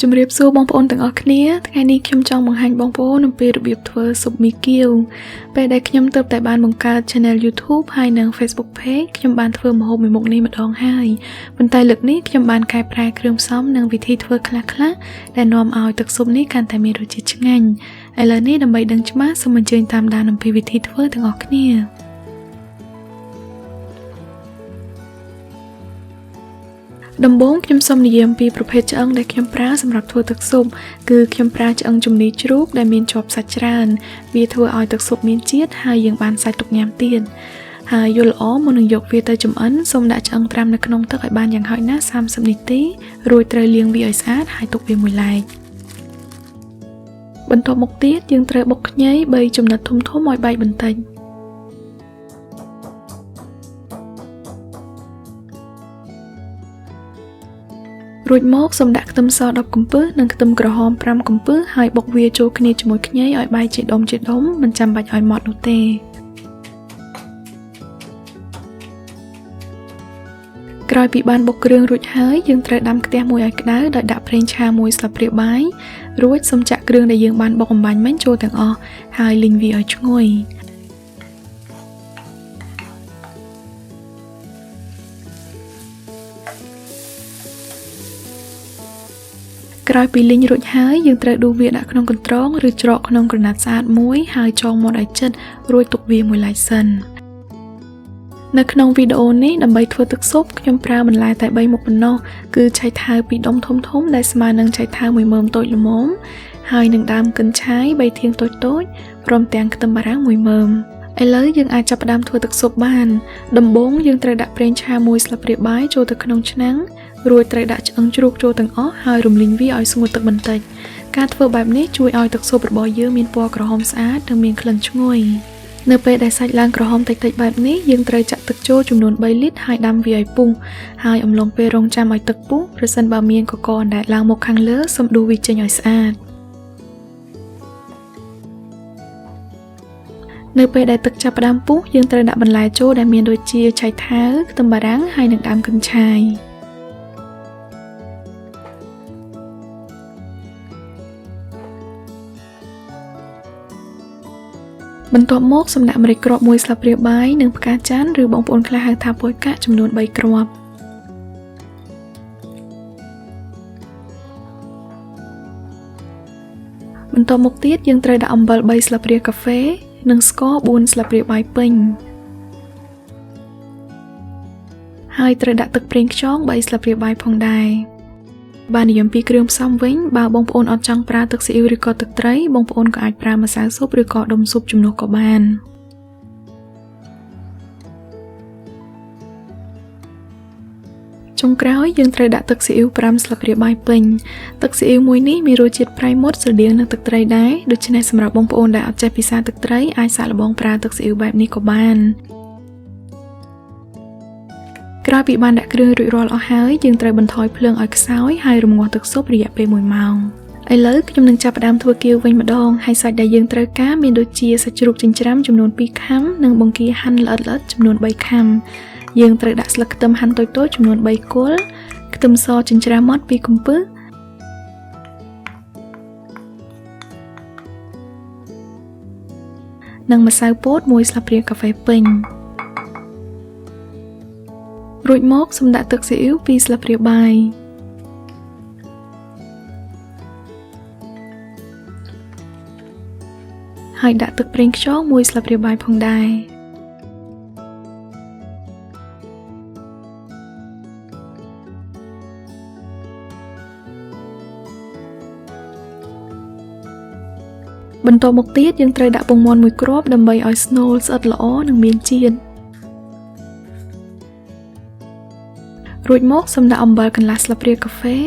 ជំរាបសួរបងប្អូនទាំងអស់គ្នាថ្ងៃនេះខ្ញុំចង់បង្ហាញបងប្អូនអំពីរបៀបធ្វើស៊ុបមីគៀវពេលដែលខ្ញុំទើបតែបានបង្កើត Channel YouTube ហើយនិង Facebook Page ខ្ញុំបានធ្វើម្ហូបមួយមុខនេះម្ដងហើយប៉ុន្តែលើកនេះខ្ញុំបានកែប្រែគ្រឿងផ្សំនិងវិធីធ្វើខ្លះៗដែលនាំឲ្យទឹកស៊ុបនេះកាន់តែមានរសជាតិឆ្ងាញ់ឥឡូវនេះដើម្បីដឹងច្បាស់សូមអញ្ជើញតាមដានអំពីវិធីធ្វើទាំងអស់គ្នាដំបូងខ្ញុំសូមនិយាយអំពីប្រភេទឆ្អឹងដែលខ្ញុំប្រើសម្រាប់ធ្វើទឹកស៊ុបគឺខ្ញុំប្រើឆ្អឹងជំនីជ្រូកដែលមានជាប់សាច់ច្រើនវាធ្វើឲ្យទឹកស៊ុបមានជាតិហើយយើងបានសាច់ទុកញ៉ាំទៀតហើយយល់ល្អមុននឹងយកវាទៅចម្អិនសូមដាក់ឆ្អឹងត្រាំនៅក្នុងទឹកឲ្យបានយ៉ាងហោចណាស់30នាទីរួចត្រូវលាងវាឲ្យស្អាតហើយទុកវាមួយឡែកបន្ទាប់មកទៀតយើងត្រូវបុកខ្ញី3ចំណិតធំៗឲ្យបែកបន្តិចរួចមកសូមដាក់ខ្ទឹមស10កំពឹសនិងខ្ទឹមក្រហម5កំពឹសហើយបុកវាចូលគ្នាជាមួយខ្ញីឲ្យបែកជាដុំមិនចាំបាច់ឲ្យម៉ត់នោះទេក្រោយពីបានបុកគ្រឿងរួចហើយយើងត្រូវដាំខ្ទះមួយឲ្យក្តៅដោយដាក់ប្រេងឆាមួយស្លាបព្រាបាយរួចសូមចាក់គ្រឿងដែលយើងបានបុកអំបាញ់មិញចូលទាំងអស់ហើយលីងវាឲ្យឈ្ងុយក្រោយពីលីងរួចហើយយើងត្រូវដួសវាដាក់ក្នុងកន្ត្រងឬច្រកក្នុងក្រណាត់ស្អាតមួយហើយចងមាត់ឲ្យជិតរួចទុកវាមួយឡែកសិននៅក្នុងវីដេអូនេះដើម្បីធ្វើទឹកស៊ុបខ្ញុំប្រើបន្លែតែ3មុខប៉ុណ្ណោះគឺឆៃថាវ2ដុំធំដែលស្មើនឹងឆៃថាវ1មើមតូចល្មមហើយនឹងដើមកិនឆាយ3ធាងតូចព្រមទាំងខ្ទឹមបារាំង1មើមឥឡូវយើងអាចចាប់ផ្ដើមធ្វើទឹកស៊ុបបានដំបូងយើងត្រូវដាក់ប្រេងឆាមួយស្លាបព្រាបាយចូលទៅក្នុងឆ្នាំងរួចត្រូវដាក់ឆ្អឹងជ្រូកចូលទាំងអស់ហើយរំលីងវាឲ្យស្ងួតទឹកបន្តិចការធ្វើបែបនេះជួយឲ្យទឹកស៊ុបរបស់យើងមានពណ៌ក្រហមស្អាតនិងមានក្លិនឈ្ងុយនៅពេលដែលសាច់ឡើងក្រហមតិចបែបនេះយើងត្រូវចាក់ទឹកចូលចំនួន3លីត្រហើយដាំវាឲ្យពុះហើយអំឡុងពេលរង់ចាំឲ្យទឹកពុះប្រសិនបើមានកកអណ្តែតឡើងមកខាងលើសូមដួសវាចេញឲ្យស្អាតនៅពេលដែលទឹកចាប់ផ្ដើមពុះយើងត្រូវដាក់បន្លែចូលដែលមានដូចជាឆៃថាវខ្ទឹមបារាំងហើយនិងដើមកិនឆាយបន្ទាប់មកសូមដាក់ម្រេចគ្រាប់1ស្លាបព្រាបាយនិងផ្កាចាន់ឬបងប្អូនខ្លះហៅថាប៉ូយកាក់ចំនួន3គ្រាប់បន្ទាប់មកទៀតយើងត្រូវដាក់អំបិល3ស្លាបព្រាកាហ្វេនិងស្ករ4ស្លាបព្រាបាយពេញហើយត្រូវដាក់ទឹកប្រេងខ្យង3ស្លាបព្រាបាយផងដែរបាននិយាយពីគ្រឿងផ្សំវិញបើបងប្អូនអត់ចង់ប្រើទឹកស៊ីអ៊ីវឬក៏ទឹកត្រីបងប្អូនក៏អាចប្រើម្សៅស៊ុបឬក៏ដុំស៊ុបជំនួសក៏បានចុងក្រោយយើងត្រូវដាក់ទឹកស៊ីអ៊ីវ5ស្លាបព្រាបាយពេញទឹកស៊ីអ៊ីវមួយនេះមានរសជាតិប្រៃមុតស្រដៀងនឹងទឹកត្រីដែរដូច្នេះសម្រាប់បងប្អូនដែលអត់ចេះពិសាទឹកត្រីអាចសាកល្បងប្រើទឹកស៊ីអ៊ីវបែបនេះក៏បានក្រោយពីបានដាក់គ្រឿងរួចរាល់អស់ហើយយើងត្រូវបន្ថយភ្លើងឲ្យខ្សោយហើយរំងាស់ទឹកស៊ុបរយៈពេល1ម៉ោងឥឡូវខ្ញុំនឹងចាប់ផ្ដើមធ្វើគៀវវិញម្ដងហើយសាច់ដែលយើងត្រូវការមានដូចជាសាច់ជ្រូកចិញ្ច្រាំចំនួន2ខាំនិងបង្គាហាន់ល្អិតៗចំនួន3ខាំយើងត្រូវដាក់ស្លឹកខ្ទឹមហាន់តូចៗចំនួន3គល់ខ្ទឹមសចិញ្ច្រាំម៉ត់2កំពឹសនិងម្សៅពោត1ស្លាបព្រាកាហ្វេពេញរួចមកសូមដាក់ទឹកស៊ីអ៊ីវ2ស្លាបព្រាបាយហើយដាក់ទឹកប្រេងខ្យង1ស្លាបព្រាបាយផងដែរបន្ទាប់មកទៀតយើងត្រូវដាក់ពងមាន់1គ្រាប់ដើម្បីឲ្យស្នូលស្អិតល្អនិងមានជាតិរួចមកសូមដាក់អំបិលកន្លះស្លាបព្រាកាហ្វេ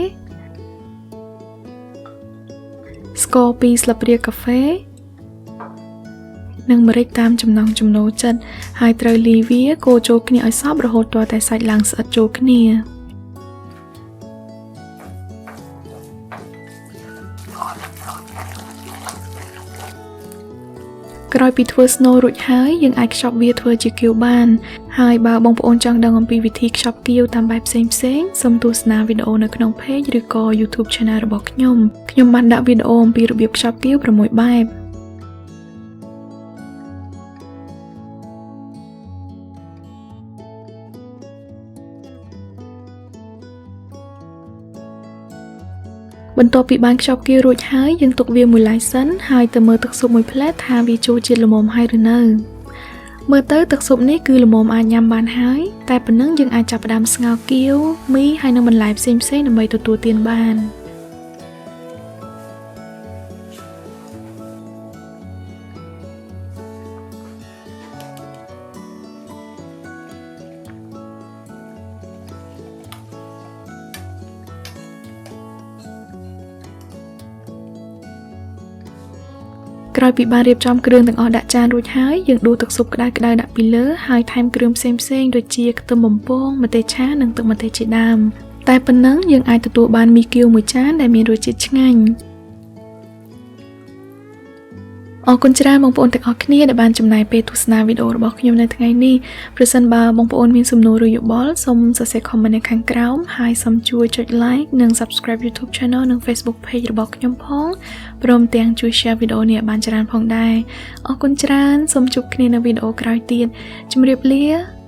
ស្ករ2ស្លាបព្រាកាហ្វេនិងម្រេចតាមចំណង់ចំណូលចិត្តហើយត្រូវលាយវាកូរចូលគ្នាឲ្យសព្វរហូតទាល់តែសាច់ឡើងស្អិតចូលគ្នាក្រោយពីធ្វើស្នូលរួចហើយយើងអាចខ្ចប់វាធ្វើជាគៀវបាន ហើយបើបងប្អូនចង់ដឹងអំពីវិធីខ្ចប់គាវតាមបែបផ្សេងៗសូមទស្សនាវីដេអូនៅក្នុង page ឬក៏ YouTube Channel របស់ខ្ញុំបានដាក់វីដេអូអំពីរបៀបខ្ចប់គាវ6បែបបន្ទាប់ពីបានខ្ចប់គាវរួចហើយយើងទុកវាមួយឡែកសិនហើយទៅមើលទឹកស៊ុបមួយផ្លែថាវាចូលជាតិល្មមហើយឬនៅមើលទៅទឹកស៊ុបនេះគឺល្មមអាចញ៉ាំបានហើយតែប៉ុណ្ណឹងយើងអាចចាប់ផ្ដើមស្ងោរគាវមីហើយនិងបន្លែផ្សេងៗដើម្បីទទួលទានបានក្រោយពីបានរៀបចំគ្រឿងទាំងអស់ដាក់ចានរួចហើយយើងដួសទឹកស៊ុបក្តៅៗដាក់ពីលើហើយថែមគ្រឿងផ្សេងៗដូចជាខ្ទឹមបំពងម្ទេសឆានិងទឹកម្ទេសជាដើមតែប៉ុណ្ណឹងយើងអាចទទួលបានមីគាវមួយចានដែលមានរសជាតិឆ្ងាញ់អរគុណច្រើនបងប្អូនទាំងអស់គ្នាដែលបានចំណាយពេលទស្សនាវីដេអូរបស់ខ្ញុំនៅថ្ងៃនេះប្រសិនបើបងប្អូនមានសំណួរឬយោបល់សូមសរសេរ comment នៅខាងក្រោមហើយសូមជួយចុច like និង subscribe YouTube channel និង Facebook page របស់ខ្ញុំផងព្រមទាំងជួយ share វីដេអូនេះឲ្យបានច្រើនផងដែរអរគុណច្រើនសូមជួបគ្នានៅវីដេអូក្រោយទៀតជម្រាបលា